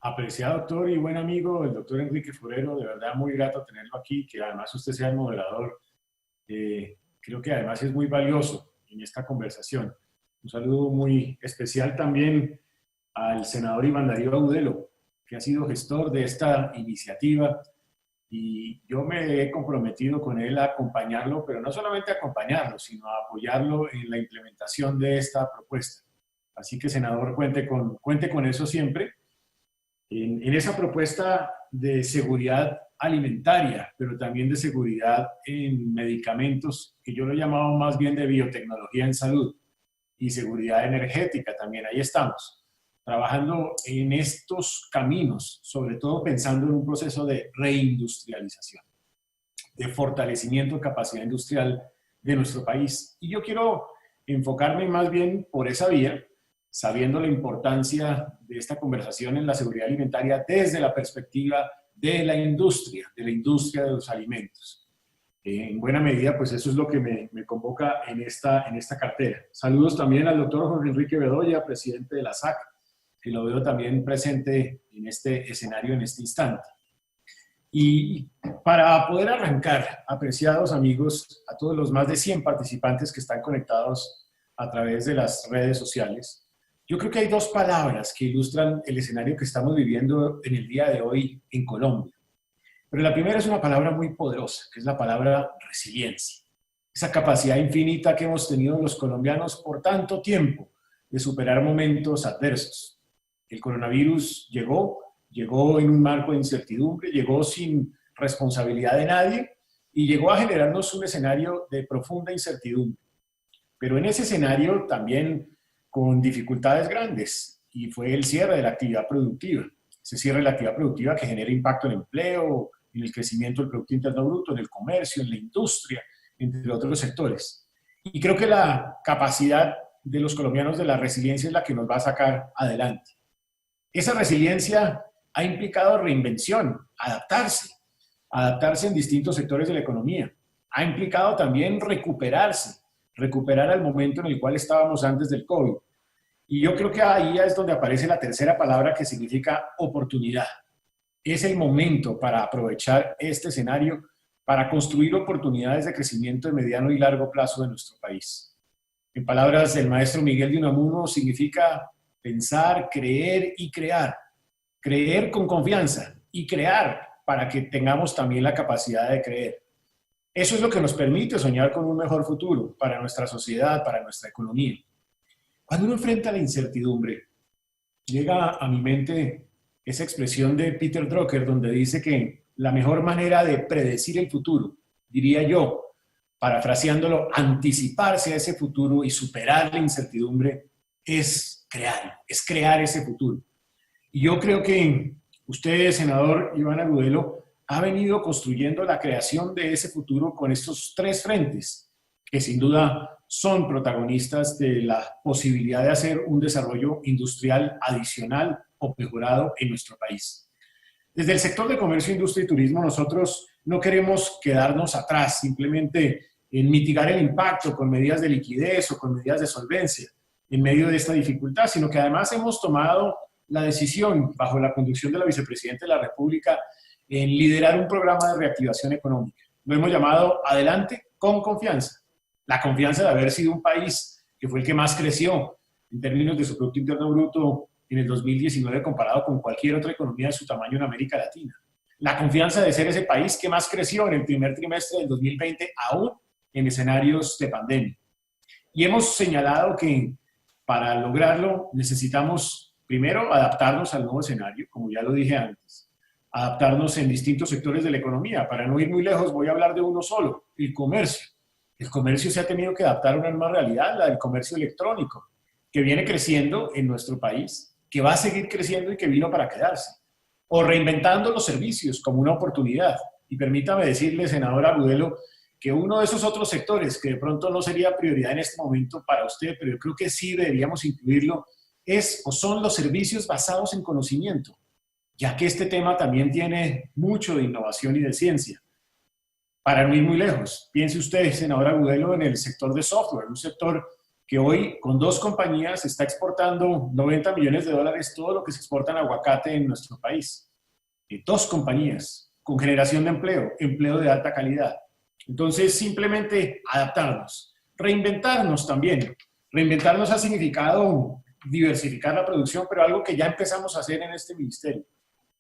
Apreciado doctor y buen amigo, el doctor Enrique Forero, de verdad muy grato tenerlo aquí, que además usted sea el moderador. Creo que además es muy valioso en esta conversación. Un saludo muy especial también al senador Iván Darío Agudelo, que ha sido gestor de esta iniciativa y yo me he comprometido con él a acompañarlo, pero no solamente a acompañarlo, sino a apoyarlo en la implementación de esta propuesta. Así que, senador, cuente con eso siempre. En esa propuesta de seguridad alimentaria, pero también de seguridad en medicamentos, que yo lo he llamado más bien de biotecnología en salud y seguridad energética también, ahí estamos, trabajando en estos caminos, sobre todo pensando en un proceso de reindustrialización, de fortalecimiento de capacidad industrial de nuestro país. Y yo quiero enfocarme más bien por esa vía, sabiendo la importancia de esta conversación en la seguridad alimentaria desde la perspectiva de la industria de los alimentos. En buena medida, pues eso es lo que me convoca en esta cartera. Saludos también al doctor Jorge Enrique Bedoya, presidente de la SAC, que lo veo también presente en este escenario en este instante. Y para poder arrancar, apreciados amigos, a todos los más de 100 participantes que están conectados a través de las redes sociales, yo creo que hay dos palabras que ilustran el escenario que estamos viviendo en el día de hoy en Colombia. Pero la primera es una palabra muy poderosa, que es la palabra resiliencia. Esa capacidad infinita que hemos tenido los colombianos por tanto tiempo de superar momentos adversos. El coronavirus llegó en un marco de incertidumbre, llegó sin responsabilidad de nadie y llegó a generarnos un escenario de profunda incertidumbre. Pero en ese escenario también con dificultades grandes, y fue el cierre de la actividad productiva. Ese cierre de la actividad productiva que genera impacto en el empleo, en el crecimiento del Producto Interno Bruto, en el comercio, en la industria, entre otros sectores. Y creo que la capacidad de los colombianos de la resiliencia es la que nos va a sacar adelante. Esa resiliencia ha implicado reinvención, adaptarse en distintos sectores de la economía. Ha implicado también recuperar al momento en el cual estábamos antes del COVID. Y yo creo que ahí es donde aparece la tercera palabra que significa oportunidad. Es el momento para aprovechar este escenario para construir oportunidades de crecimiento de mediano y largo plazo de nuestro país. En palabras del maestro Miguel de Unamuno, significa pensar, creer y crear. Creer con confianza y crear para que tengamos también la capacidad de creer. Eso es lo que nos permite soñar con un mejor futuro para nuestra sociedad, para nuestra economía. Cuando uno enfrenta la incertidumbre, llega a mi mente esa expresión de Peter Drucker, donde dice que la mejor manera de predecir el futuro, diría yo, parafraseándolo, anticiparse a ese futuro y superar la incertidumbre, es crear ese futuro. Y yo creo que usted, senador Iván Agudelo, ha venido construyendo la creación de ese futuro con estos tres frentes, que sin duda son protagonistas de la posibilidad de hacer un desarrollo industrial adicional o mejorado en nuestro país. Desde el sector de comercio, industria y turismo, nosotros no queremos quedarnos atrás simplemente en mitigar el impacto con medidas de liquidez o con medidas de solvencia en medio de esta dificultad, sino que además hemos tomado la decisión, bajo la conducción de la vicepresidenta de la República, en liderar un programa de reactivación económica. Lo hemos llamado Adelante con Confianza. La confianza de haber sido un país que fue el que más creció en términos de su Producto Interno Bruto en el 2019 comparado con cualquier otra economía de su tamaño en América Latina. La confianza de ser ese país que más creció en el primer trimestre del 2020, aún en escenarios de pandemia. Y hemos señalado que para lograrlo necesitamos, primero, adaptarnos al nuevo escenario, como ya lo dije antes, adaptarnos en distintos sectores de la economía. Para no ir muy lejos, voy a hablar de uno solo, el comercio. El comercio se ha tenido que adaptar a una nueva realidad, la del comercio electrónico, que viene creciendo en nuestro país, que va a seguir creciendo y que vino para quedarse. O reinventando los servicios como una oportunidad. Y permítame decirle, senador Agudelo, que uno de esos otros sectores que de pronto no sería prioridad en este momento para usted, pero yo creo que sí deberíamos incluirlo, es o son los servicios basados en conocimiento, ya que este tema también tiene mucho de innovación y de ciencia. Para no ir muy lejos, piense usted, senador Agudelo, en el sector de software, un sector que hoy con 2 compañías está exportando 90 millones de dólares todo lo que se exporta en aguacate en nuestro país. 2 compañías con generación de empleo, empleo de alta calidad. Entonces, simplemente adaptarnos, reinventarnos también. Reinventarnos ha significado diversificar la producción, pero algo que ya empezamos a hacer en este ministerio.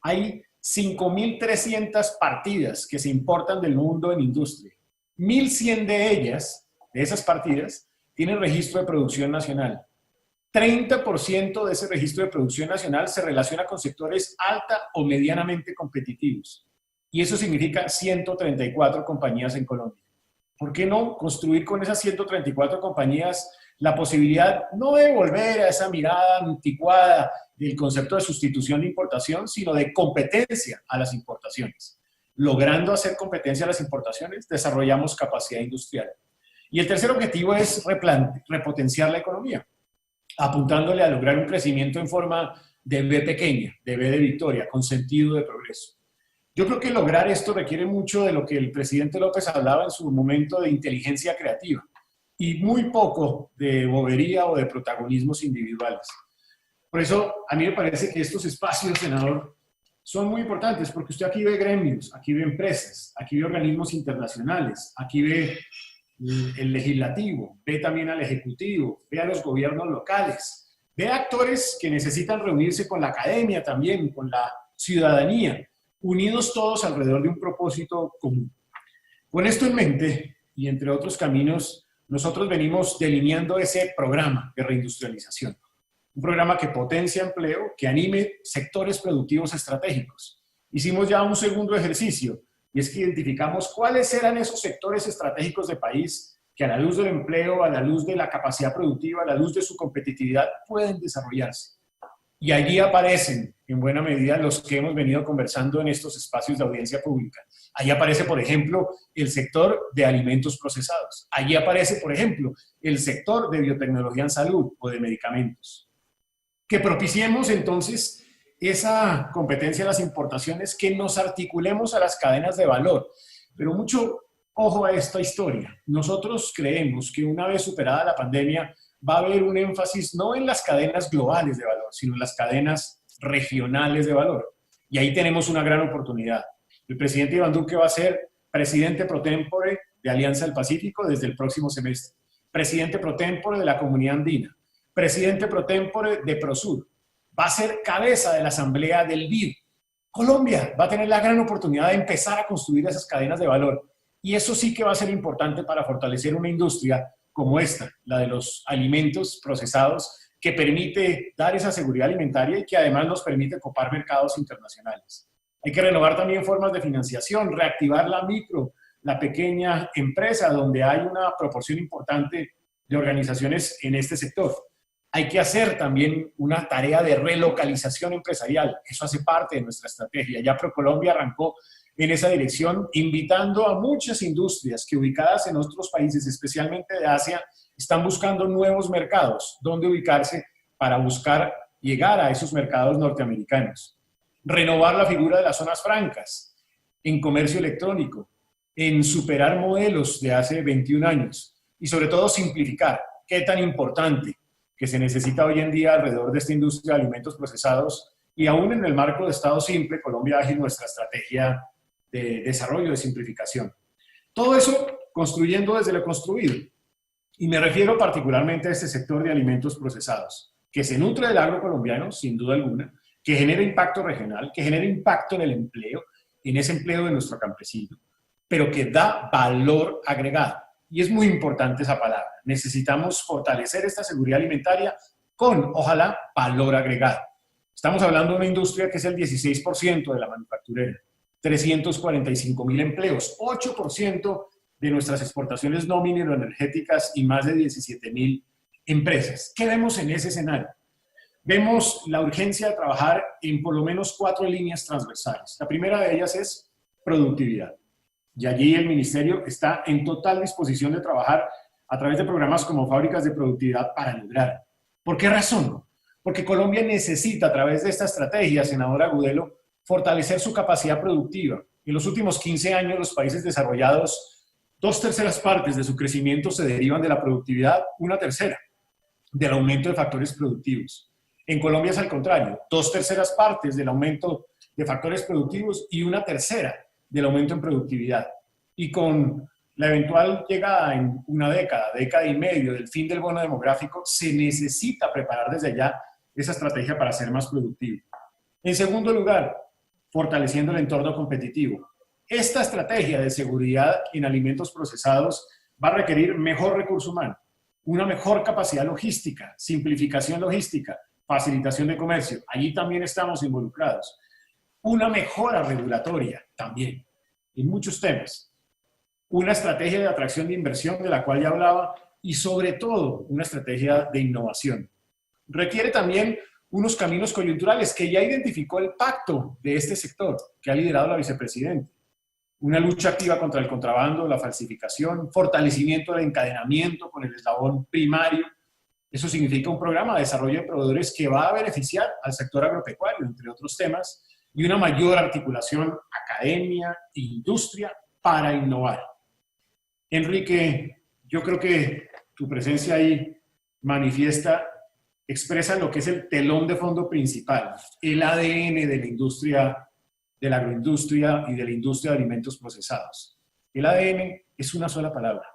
Hay 5.300 partidas que se importan del mundo en industria. 1.100 de ellas, de esas partidas, tienen registro de producción nacional. 30% de ese registro de producción nacional se relaciona con sectores alta o medianamente competitivos. Y eso significa 134 compañías en Colombia. ¿Por qué no construir con esas 134 compañías la posibilidad no de volver a esa mirada anticuada del concepto de sustitución de importación, sino de competencia a las importaciones? Logrando hacer competencia a las importaciones, desarrollamos capacidad industrial. Y el tercer objetivo es repotenciar la economía, apuntándole a lograr un crecimiento en forma de V pequeña, de V de victoria, con sentido de progreso. Yo creo que lograr esto requiere mucho de lo que el presidente López hablaba en su momento de inteligencia creativa y muy poco de bobería o de protagonismos individuales. Por eso, a mí me parece que estos espacios, senador, son muy importantes porque usted aquí ve gremios, aquí ve empresas, aquí ve organismos internacionales, aquí ve el legislativo, ve también al ejecutivo, ve a los gobiernos locales, ve a actores que necesitan reunirse con la academia también, con la ciudadanía, unidos todos alrededor de un propósito común. Con esto en mente, y entre otros caminos, nosotros venimos delineando ese programa de reindustrialización. Un programa que potencia empleo, que anime sectores productivos estratégicos. Hicimos ya un segundo ejercicio, y es que identificamos cuáles eran esos sectores estratégicos de país que a la luz del empleo, a la luz de la capacidad productiva, a la luz de su competitividad, pueden desarrollarse. Y allí aparecen, en buena medida, los que hemos venido conversando en estos espacios de audiencia pública. Allí aparece, por ejemplo, el sector de alimentos procesados. Allí aparece, por ejemplo, el sector de biotecnología en salud o de medicamentos. Que propiciemos, entonces, esa competencia de las importaciones, que nos articulemos a las cadenas de valor. Pero mucho ojo a esta historia. Nosotros creemos que una vez superada la pandemia, va a haber un énfasis no en las cadenas globales de valor, sino en las cadenas regionales de valor. Y ahí tenemos una gran oportunidad. El presidente Iván Duque va a ser presidente pro tempore de Alianza del Pacífico desde el próximo semestre, presidente pro tempore de la Comunidad Andina, presidente pro tempore de Prosur, va a ser cabeza de la asamblea del BID. Colombia va a tener la gran oportunidad de empezar a construir esas cadenas de valor. Y eso sí que va a ser importante para fortalecer una industria como esta, la de los alimentos procesados, que permite dar esa seguridad alimentaria y que además nos permite copar mercados internacionales. Hay que renovar también formas de financiación, reactivar la micro, la pequeña empresa, donde hay una proporción importante de organizaciones en este sector. Hay que hacer también una tarea de relocalización empresarial. Eso hace parte de nuestra estrategia. Ya ProColombia arrancó en esa dirección, invitando a muchas industrias que ubicadas en otros países, especialmente de Asia, están buscando nuevos mercados donde ubicarse para buscar llegar a esos mercados norteamericanos. Renovar la figura de las zonas francas en comercio electrónico, en superar modelos de hace 21 años y sobre todo simplificar. Qué tan importante que se necesita hoy en día alrededor de esta industria de alimentos procesados, y aún en el marco de Estado Simple, Colombia Ágil, nuestra estrategia de desarrollo, de simplificación. Todo eso construyendo desde lo construido. Y me refiero particularmente a este sector de alimentos procesados, que se nutre del agro colombiano, sin duda alguna, que genera impacto regional, que genera impacto en el empleo, en ese empleo de nuestro campesino, pero que da valor agregado. Y es muy importante esa palabra. Necesitamos fortalecer esta seguridad alimentaria con, ojalá, valor agregado. Estamos hablando de una industria que es el 16% de la manufacturera, 345.000 empleos, 8% de nuestras exportaciones no mineroenergéticas y más de 17.000 empresas. ¿Qué vemos en ese escenario? Vemos la urgencia de trabajar en por lo menos 4 líneas transversales. La primera de ellas es productividad. Y allí el Ministerio está en total disposición de trabajar a través de programas como Fábricas de Productividad para lograr. ¿Por qué razón? Porque Colombia necesita, a través de esta estrategia, senadora Agudelo, fortalecer su capacidad productiva. En los últimos 15 años, los países desarrollados, 2/3 partes de su crecimiento se derivan de la productividad, 1/3 del aumento de factores productivos. En Colombia es al contrario, 2/3 partes del aumento de factores productivos y 1/3 del aumento en productividad. Y con la eventual llegada en una década, década y media del fin del bono demográfico, se necesita preparar desde ya esa estrategia para ser más productivo. En segundo lugar, fortaleciendo el entorno competitivo. Esta estrategia de seguridad en alimentos procesados va a requerir mejor recurso humano, una mejor capacidad logística, simplificación logística, facilitación de comercio. Allí también estamos involucrados. Una mejora regulatoria también, en muchos temas. Una estrategia de atracción de inversión de la cual ya hablaba y sobre todo una estrategia de innovación. Requiere también unos caminos coyunturales que ya identificó el pacto de este sector que ha liderado la vicepresidenta. Una lucha activa contra el contrabando, la falsificación, fortalecimiento del encadenamiento con el eslabón primario. Eso significa un programa de desarrollo de proveedores que va a beneficiar al sector agropecuario, entre otros temas, y una mayor articulación academia e industria para innovar. Enrique, yo creo que tu presencia ahí expresa lo que es el telón de fondo principal, el ADN de la industria, de la agroindustria y de la industria de alimentos procesados. El ADN es una sola palabra,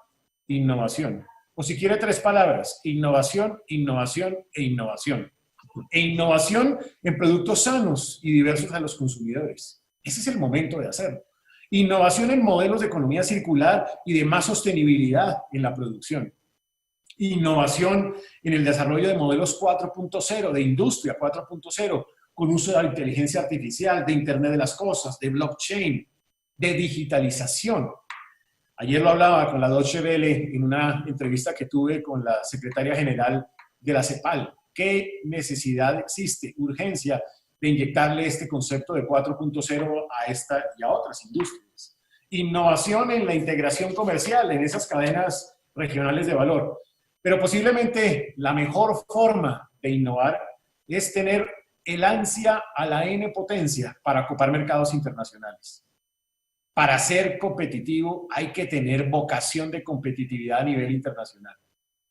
innovación. O si quiere 3 palabras, innovación, innovación e innovación. E innovación en productos sanos y diversos a los consumidores. Ese es el momento de hacerlo. Innovación en modelos de economía circular y de más sostenibilidad en la producción. Innovación en el desarrollo de modelos 4.0, de industria 4.0, con uso de la inteligencia artificial, de Internet de las Cosas, de blockchain, de digitalización. Ayer lo hablaba con la Deutsche Welle en una entrevista que tuve con la secretaria general de la CEPAL. ¿Qué necesidad existe, urgencia de inyectarle este concepto de 4.0 a esta y a otras industrias? Innovación en la integración comercial, en esas cadenas regionales de valor. Pero posiblemente la mejor forma de innovar es tener el ansia a la N potencia para ocupar mercados internacionales. Para ser competitivo hay que tener vocación de competitividad a nivel internacional.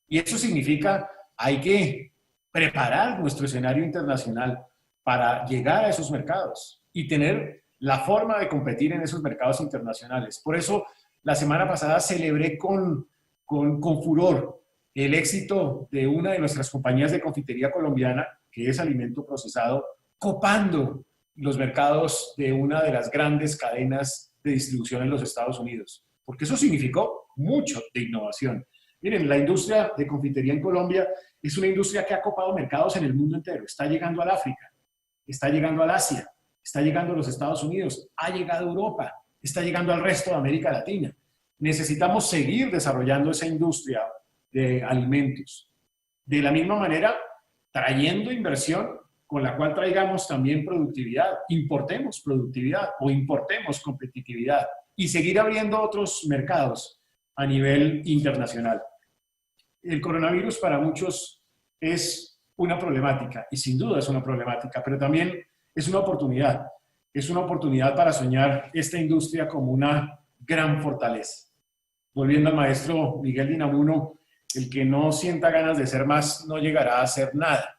Y eso significa hay que preparar nuestro escenario internacional para llegar a esos mercados y tener la forma de competir en esos mercados internacionales. Por eso, la semana pasada celebré con furor el éxito de una de nuestras compañías de confitería colombiana, que es alimento procesado, copando los mercados de una de las grandes cadenas de distribución en los Estados Unidos, porque eso significó mucho de innovación. Miren, la industria de confitería en Colombia es una industria que ha copado mercados en el mundo entero. Está llegando al África, está llegando al Asia, está llegando a los Estados Unidos, ha llegado a Europa, está llegando al resto de América Latina. Necesitamos seguir desarrollando esa industria de alimentos. De la misma manera, trayendo inversión con la cual traigamos también productividad, importemos productividad o importemos competitividad y seguir abriendo otros mercados a nivel internacional. El coronavirus para muchos es una problemática y sin duda es una problemática, pero también es una oportunidad. Es una oportunidad para soñar esta industria como una gran fortaleza. Volviendo al maestro Miguel de Unamuno, el que no sienta ganas de ser más no llegará a hacer nada.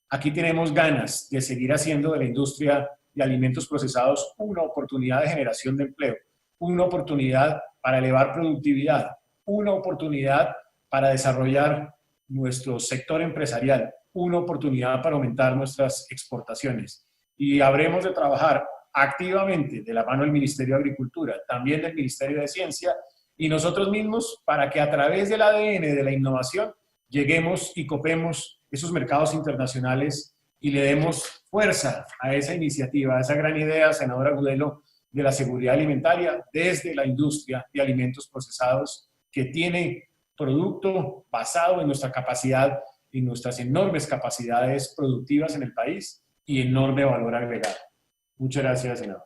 Aquí tenemos ganas de seguir haciendo de la industria de alimentos procesados una oportunidad de generación de empleo, una oportunidad para elevar productividad, una oportunidad para desarrollar nuestro sector empresarial, una oportunidad para aumentar nuestras exportaciones. Y habremos de trabajar activamente de la mano del Ministerio de Agricultura, también del Ministerio de Ciencia y nosotros mismos para que a través del ADN de la innovación lleguemos y copemos esos mercados internacionales y le demos fuerza a esa iniciativa, a esa gran idea, senadora Agudelo, de la seguridad alimentaria desde la industria de alimentos procesados que tiene producto basado en nuestra capacidad y nuestras enormes capacidades productivas en el país y enorme valor agregado. Muchas gracias, senador.